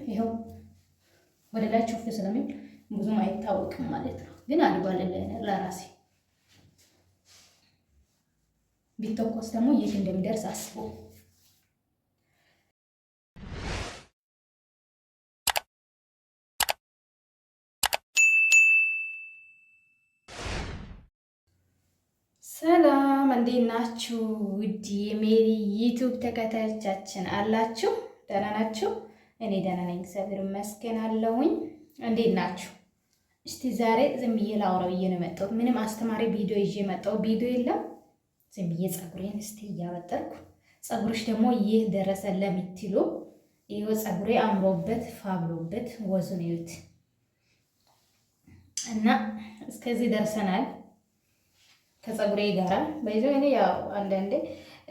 ይኸው ወደ ላይ ቾፍ ስለሚል ብዙም አይታወቅም ማለት ነው። ግን አድጓል ለራሴ ቢተኮስ ደግሞ የት እንደሚደርስ አስቡ። ሰላም እንዴት ናችሁ? ውድ የሜሪ ዩቲዩብ ተከታዮቻችን አላችሁ? ደህና ናችሁ? እኔ ደህና ነኝ፣ እግዚአብሔር ይመስገን አለሁኝ። እንዴት ናችሁ? እስቲ ዛሬ ዝም ብዬ ላውራ ብዬ ነው የመጣሁት። ምንም አስተማሪ ቪዲዮ ይዤ የመጣው ቪዲዮ የለም። ዝም ብዬ ፀጉሬን እስቲ እያበጠርኩ፣ ፀጉርሽ ደግሞ ይህ ደረሰ ለምትሉ ይሄው ፀጉሬ አምሮበት ፋብሎበት ወዙን እዩት እና እስከዚህ ደርሰናል። ከፀጉሬ ጋራ በይዘው እኔ ያው አንዳንዴ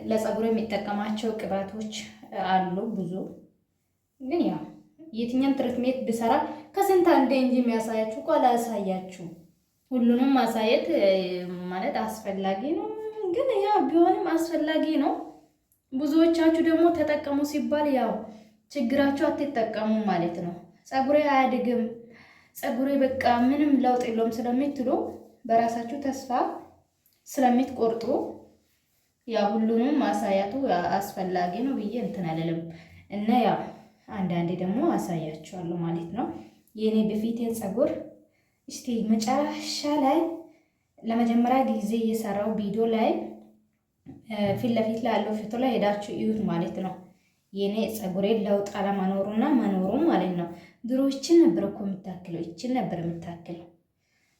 ለፀጉሬ የሚጠቀማቸው ቅባቶች አሉ ብዙ። ግን ያው የትኛም ትሪትሜንት ብሰራ ከስንት አንዴ እንጂ የሚያሳያችሁ እኮ አላሳያችሁ። ሁሉንም ማሳየት ማለት አስፈላጊ ነው። ግን ያው ቢሆንም አስፈላጊ ነው። ብዙዎቻችሁ ደግሞ ተጠቀሙ ሲባል ያው ችግራችሁ አትጠቀሙ ማለት ነው። ፀጉሬ አያድግም፣ ፀጉሬ በቃ ምንም ለውጥ የለውም ስለምትሉ በራሳችሁ ተስፋ ስለምትቆርጡ ያ ሁሉንም ማሳያቱ አስፈላጊ ነው ብዬ እንትን አልልም። እና ያው አንዳንዴ ደግሞ አሳያችኋለሁ ማለት ነው። የኔ በፊቴን ፀጉር እስቲ መጨረሻ ላይ ለመጀመሪያ ጊዜ የሰራው ቪዲዮ ላይ ፊት ለፊት ላይ ያለው ፎቶ ላይ ሄዳችሁ እዩት ማለት ነው። የኔ ፀጉሬ ለውጥ አለመኖሩና መኖሩ ማለት ነው። ድሮ ይችን ነበር እኮ የምታክለው፣ ይችን ነበር የምታክለው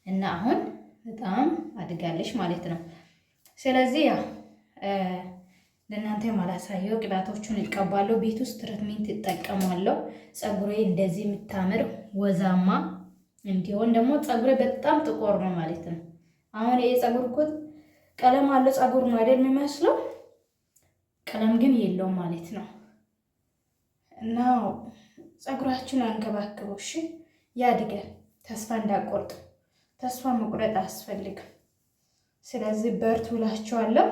እና አሁን በጣም አድጋለች ማለት ነው። ስለዚህ ያው ለእናንተ ማላሳየው ቅባቶቹን እቀባለሁ። ቤት ውስጥ ትሪትሜንት እጠቀማለሁ። ፀጉሬ እንደዚህ የምታምር ወዛማ እንዲሆን ደግሞ ፀጉሬ በጣም ጥቁር ነው ማለት ነው። አሁን ይሄ ፀጉር እኮ ቀለም አለው ፀጉር ነው አይደል የሚመስለው፣ ቀለም ግን የለውም ማለት ነው። እና ፀጉራችሁን አንከባክቡ እሺ፣ ያድጋል። ተስፋ እንዳቆርጡ፣ ተስፋ መቁረጥ አያስፈልግም። ስለዚህ በርቱ እላችኋለሁ።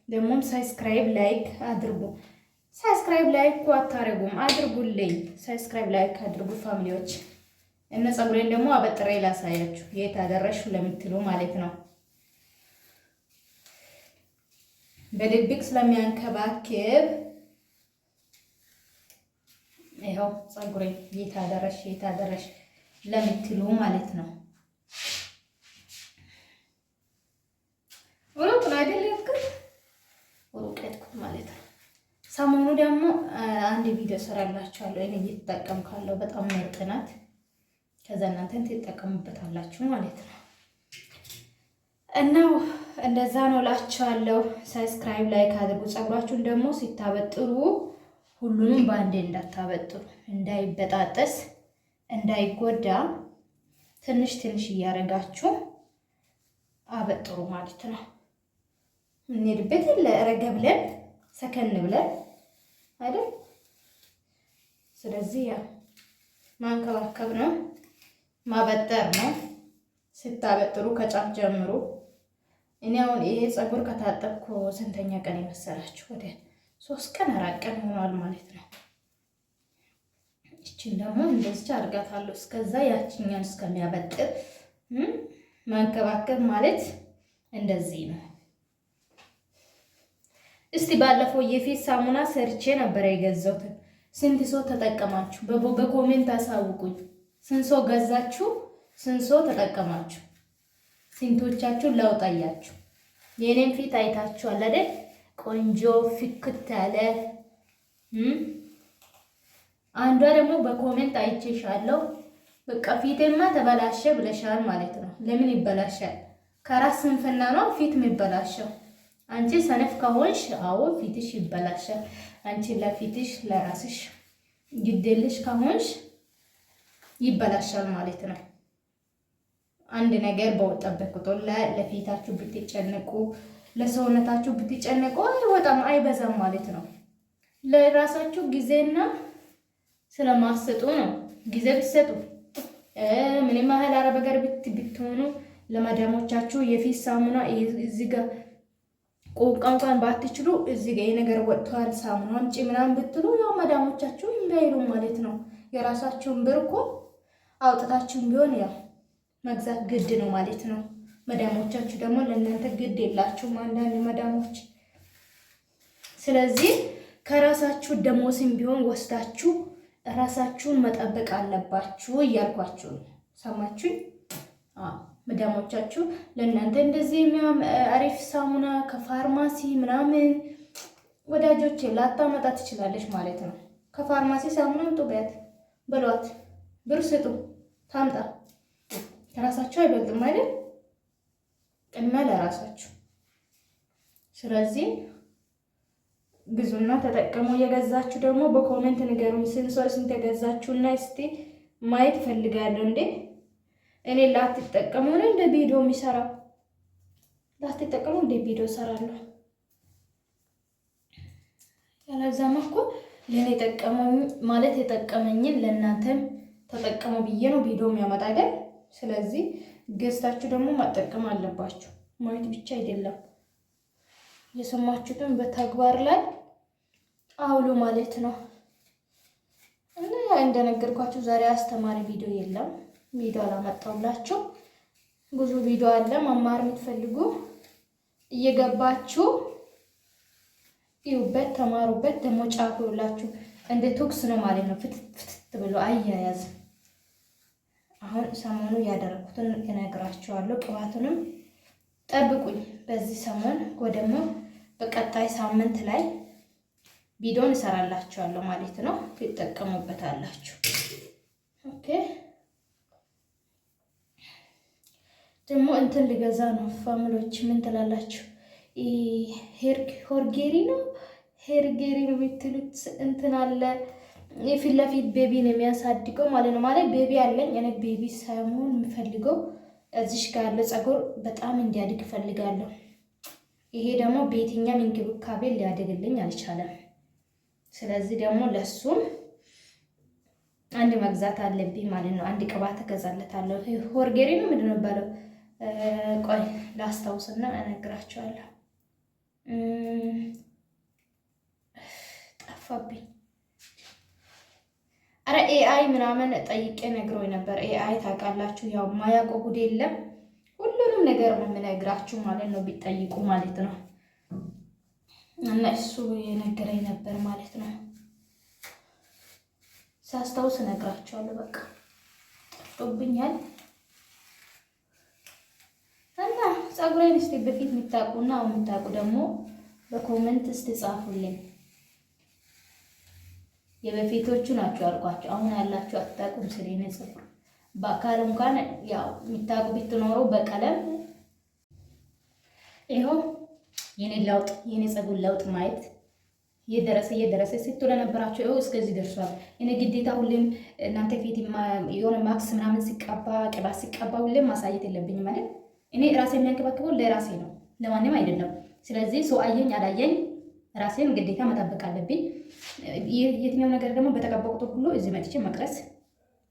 ደግሞም ሳብስክራይብ ላይክ አድርጉ። ሳብስክራይብ ላይክ እኮ አታረጉም፣ አድርጉልኝ። ሳብስክራይብ ላይክ አድርጉ ፋሚሊዎች። እነ ፀጉሬን ደግሞ አበጥሬ ላሳያችሁ የት አደረሽ ለምትሉ ማለት ነው። በድብቅ ስለሚያንከባክብ ይኸው ፀጉሬን የት አደረሽ ለምትሉ ማለት ነው። ሩቀትኩት ማለት ነው። ሰሞኑ ደግሞ አንድ ቪዲዮ ሰራላችኋለሁ እኔ እየተጠቀምኩ ካለው በጣም ምርጥ ናት። ከዛ እናንተን ትጠቀሙበታላችሁ ማለት ነው። እና እንደዛ ነው እላችኋለሁ። ሳብስክራይብ ላይክ አድርጉ። ፀጉራችሁን ደግሞ ሲታበጥሩ ሁሉንም በአንዴ እንዳታበጥሩ፣ እንዳይበጣጠስ እንዳይጎዳ ትንሽ ትንሽ እያደረጋችሁ አበጥሩ ማለት ነው። እንሄድበት ረጋ ብለን ሰከን ብለን አይደል? ስለዚህ ያ ማንከባከብ ነው፣ ማበጠር ነው። ስታበጥሩ ከጫፍ ጀምሮ። እኔ አሁን ይሄ ፀጉር ከታጠብኩ ስንተኛ ቀን የመሰላችሁ? ወደ 3 ቀን 4 ቀን ሆኗል ማለት ነው። እቺን ደግሞ እንደዚህ አድርጋታለሁ እስከዛ ያቺኛን እስከሚያበጥር። ማንከባከብ ማለት እንደዚህ ነው። እስቲ ባለፈው የፊት ሳሙና ሰርቼ ነበር የገዛሁት። ስንት ሰው ተጠቀማችሁ? በኮሜንት አሳውቁኝ። ስንት ሰው ገዛችሁ? ስንት ሰው ተጠቀማችሁ? ስንቶቻችሁ ለውጥ አያችሁ? የኔን ፊት አይታችኋል አይደል? ቆንጆ ፍክት ያለ አንዷ ደግሞ በኮሜንት አይቼሻለሁ፣ በቃ ፊቴማ ተበላሸ ብለሻል ማለት ነው። ለምን ይበላሻል? ከራስ ስንፍና ነው ፊት የሚበላሸው። አንቺ ሰነፍ ከሆንሽ አዎ ፊትሽ ይበላሻል። አንቺ ለፊትሽ ለራስሽ ግዴለሽ ከሆንሽ ይበላሻል ማለት ነው። አንድ ነገር በወጣበት ቁጥር ለፊታችሁ ብትጨነቁ፣ ለሰውነታችሁ ብትጨነቁ አይወጣም አይበዛም ማለት ነው። ለራሳችሁ ጊዜና ስለማሰጡ ነው። ጊዜ ብትሰጡ ምንም ያህል አረብ ሀገር ብትሆኑ ለማዳሞቻችሁ የፊት ሳሙና እዚህ ጋር ቋንቋን ባትችሉ እዚህ ጋር የነገር ወጥቷል ሳሙና አምጪ ምናምን ብትሉ ያው ማዳሞቻችሁ እንዳይሉ ማለት ነው። የራሳችሁን ብር እኮ አውጥታችሁን ቢሆን ያው መግዛት ግድ ነው ማለት ነው። መዳሞቻችሁ ደግሞ ለእናንተ ግድ የላችሁም አንዳንድ መዳሞች። ስለዚህ ከራሳችሁ ደሞዝም ቢሆን ወስዳችሁ ራሳችሁን መጠበቅ አለባችሁ እያልኳችሁ ነው። ሰማችሁኝ? መዳሞቻችሁ ለእናንተ እንደዚህ አሪፍ ሳሙና ከፋርማሲ ምናምን ወዳጆቼ ላታመጣ ትችላለች ማለት ነው። ከፋርማሲ ሳሙና አምጡ በሏት፣ ብር ስጡ ታምጣ። ከራሳችሁ አይበልጥም አይደል? ቅድሚያ ለራሳችሁ። ስለዚህ ግዙና ተጠቀሙ። የገዛችሁ ደግሞ በኮሜንት ንገሩኝ። ስንት የገዛችሁና እስቲ ማየት ፈልጋለሁ። እንዴ እኔ ላትጠቀሙ ነው እንደ ቪዲዮ የሚሰራው? ላትጠቀሙ እንደ ቪዲዮ እሰራለሁ? ያለዛማ እኮ ለኔ ጠቀመኝ ማለት የጠቀመኝን ለእናንተም ተጠቀሙ ብዬ ነው ቪዲዮ የሚያመጣ አይደል? ስለዚህ ገዝታችሁ ደግሞ መጠቀም አለባችሁ። ማየት ብቻ አይደለም፣ የሰማችሁትን በተግባር ላይ አውሉ ማለት ነው። እና እንደነገርኳችሁ ዛሬ አስተማሪ ቪዲዮ የለም። ቪዲዮ አላመጣሁላችሁ። ብዙ ቪዲዮ አለ። መማር የምትፈልጉ እየገባችሁ ይውበት፣ ተማሩበት። ደግሞ ጫፉላችሁ እንደ ቶክስ ነው ማለት ነው። ፍትት ብሎ አያያዝ። አሁን ሰሞኑ ያደረኩትን እነግራችኋለሁ። ቅባቱንም ጠብቁኝ በዚህ ሰሞን ወይ ደግሞ በቀጣይ ሳምንት ላይ ቪዲዮን እሰራላችኋለሁ ማለት ነው። ትጠቀሙበታላችሁ። ኦኬ። ደግሞ እንትን ልገዛ ነው ፋሚሊዎች፣ ምን ትላላችሁ? ሆርጌሪ ነው የምትሉት እንትን አለ የፊት ለፊት ቤቢን የሚያሳድገው ማለት ነው። ማለት ቤቢ አለኝ እኔ ቤቢ ሳይሆን የምፈልገው እዚሽ ጋር ያለ ፀጉር በጣም እንዲያድግ እፈልጋለሁ። ይሄ ደግሞ በየትኛውም እንክብካቤ ሊያድግልኝ አልቻለም። ስለዚህ ደግሞ ለሱም አንድ መግዛት አለብኝ ማለት ነው። አንድ ቅባት እገዛለታለሁ። ሆርጌሪ ነው ምንድን ነው የሚባለው? ቆይ ላስታውስና እነግራቸዋለሁ። ጠፋብኝ። አረ ኤአይ ምናምን ጠይቄ ነግሮኝ ነበር። ኤአይ ታውቃላችሁ፣ ያው ማያውቀው ጉድ የለም። ሁሉንም ነገር ነው የምነግራችሁ ማለት ነው፣ ቢጠይቁ ማለት ነው። እና እሱ የነገረኝ ነበር ማለት ነው። ሳስታውስ እነግራችኋለሁ። በቃ ጠፍቶብኛል። እና ፀጉሬን እስቲ በፊት የምታውቁና አሁን የምታውቁ ደግሞ በኮሜንት እስቲ ጻፉልኝ። የበፊቶቹ ናቸው አልኳቸው። አሁን ያላችሁ አታውቁም ስለኔ ፀጉር። በአካል እንኳን ያው የምታውቁ ብትኖሩ በቀለም ይኸው የኔ ለውጥ የኔ ፀጉር ለውጥ ማየት እየደረሰ ስትሉ ለነበራችሁ ይኸው እስከዚህ ደርሷል። እኔ ግዴታ ሁሌም እናንተ ፊት የሆነ ማክስ ምናምን ሲቀባ ቅባት ሲቀባ ሁሌም ማሳየት የለብኝም ማለት እኔ ራሴ የሚያንከባክበው ለራሴ ነው፣ ለማንም አይደለም። ስለዚህ ሰው አየኝ አላየኝ ራሴን ግዴታ መጠበቅ አለብኝ። የትኛው ነገር ደግሞ በተቀባቁት ሁሉ እዚህ መጥቼ መቅረጽ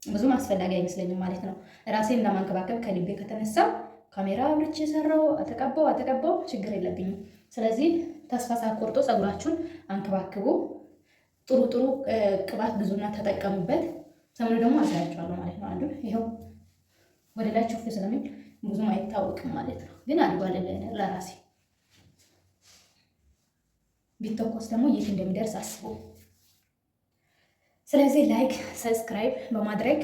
ብዙም አስፈላጊ አይመስለኝም ማለት ነው። ራሴን ለማንከባከብ ከልቤ ከተነሳ ካሜራ አብርቼ ሰራው አተቀባው ችግር የለብኝም። ስለዚህ ተስፋ ሳትቆርጡ ፀጉራችሁን አንከባክቡ። ጥሩ ቅባት ብዙና ተጠቀሙበት። ሰሞኑ ደግሞ አሳያችኋለሁ ማለት ነው። አንዱ ይኸው ወደ ላይ ቹፍ ስለሚል ብዙም አይታወቅም ማለት ነው። ግን አድጓል ለራሴ ቢተኮስ ደግሞ የት እንደሚደርስ አስቡ። ስለዚህ ላይክ ሰብስክራይብ በማድረግ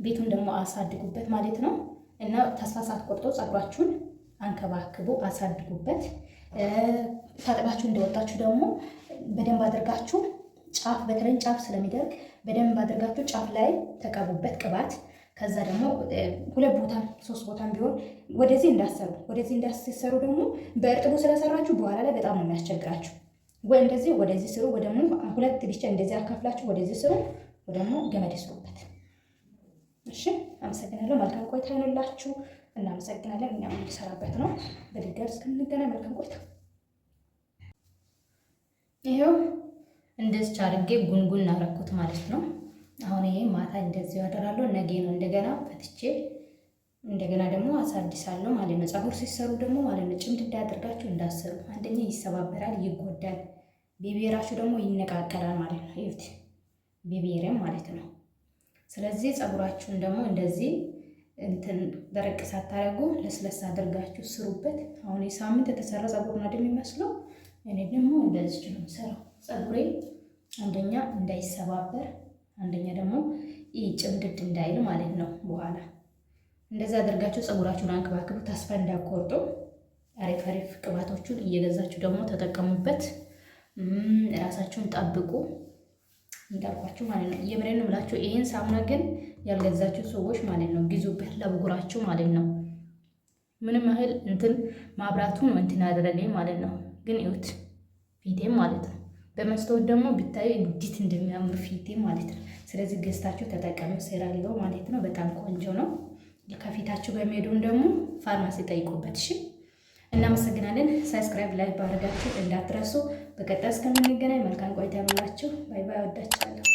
ቤቱን ደግሞ አሳድጉበት ማለት ነው። እና ተስፋ ሳትቆርጡ ፀጉራችሁን አንከባክቡ፣ አሳድጉበት። ታጥባችሁ እንደወጣችሁ ደግሞ በደንብ አድርጋችሁ ጫፍ በተለይ ጫፍ ስለሚደርግ በደንብ አድርጋችሁ ጫፍ ላይ ተቀቡበት ቅባት። ከዛ ደግሞ 2 ቦታ 3 ቦታ ቢሆን ወደዚህ እንዳሰሩ ደግሞ በእርጥቡ ስለሰራችሁ በኋላ ላይ በጣም ነው የሚያስቸግራችሁ። ወይ እንደዚህ ወደዚህ ስሩ፣ ወይ ደግሞ 2 ብቻ እንደዚህ አካፍላችሁ ወደዚህ ስሩ፣ ወይ ደግሞ ገመድ ስሩበት። እሺ፣ አመሰግናለሁ። መልካም ቆይታ ይሁንላችሁ። እናመሰግናለን። እኛም እንሰራበት ነው። በድጋሚ እስከምንገናኝ መልካም ቆይታ። ይሄው እንደዚህ አድርጌ ጉንጉን አደረኩት ማለት ነው። አሁን ይሄ ማታ እንደዚህ ያደራለሁ። ነገ ነው እንደገና ፈትቼ እንደገና ደግሞ አሳድሳለሁ ማለት ነው። ፀጉር ሲሰሩ ደግሞ ማለት ነው ጭምድድ አድርጋችሁ እንዳሰሩ። አንደኛ ይሰባበራል፣ ይጎዳል። ቤቢራችሁ ደግሞ ይነቃቀላል ማለት ነው። ይሁት ቤቢሬም ማለት ነው። ስለዚህ ፀጉራችሁን ደግሞ እንደዚህ እንትን ደረቅ ሳታደርጉ ለስለስ አድርጋችሁ ስሩበት። አሁን የሳምንት የተሰራ ፀጉር ነው የሚመስለው። እኔ ደግሞ እንደዚህ ነው የምሰራው። ፀጉሬ አንደኛ እንዳይሰባበር፣ አንደኛ ደግሞ ጭምድድ እንዳይል ማለት ነው። በኋላ እንደዚህ አድርጋችሁ ፀጉራችሁን አንከባክቡ። ተስፋ እንዳትቆርጡ። አሪፍ አሪፍ ቅባቶቹን እየገዛችሁ ደግሞ ተጠቀሙበት። ራሳችሁን ጠብቁ እንዳልኳችሁ ማለት ነው። የምሬን ነው የምላችሁ። ይሄን ሳሙና ግን ያልገዛችሁ ሰዎች ማለት ነው ግዙበት፣ ለብጉራችሁ ማለት ነው። ምንም ያህል እንትን ማብራቱ ነው እንትን ያደረገኝ ማለት ነው። ግን ይሁት ፊቴም ማለት ነው። በመስታወት ደግሞ ብታዩ እንዴት እንደሚያምር ፊቴ ማለት ነው። ስለዚህ ገዝታችሁ ተጠቀሙ። ሴራሊዮ ማለት ነው። በጣም ቆንጆ ነው። ከፊታችሁ በሚሄዱም ደግሞ ፋርማሲ ጠይቁበት። እሺ፣ እናመሰግናለን። ሳብስክራይብ ላይክ ባደረጋችሁ እንዳትረሱ። በቀጣይ እስከምንገናኝ መልካም ቆይታ ያላችሁ። ባይ ባይ። ወዳችኋለሁ።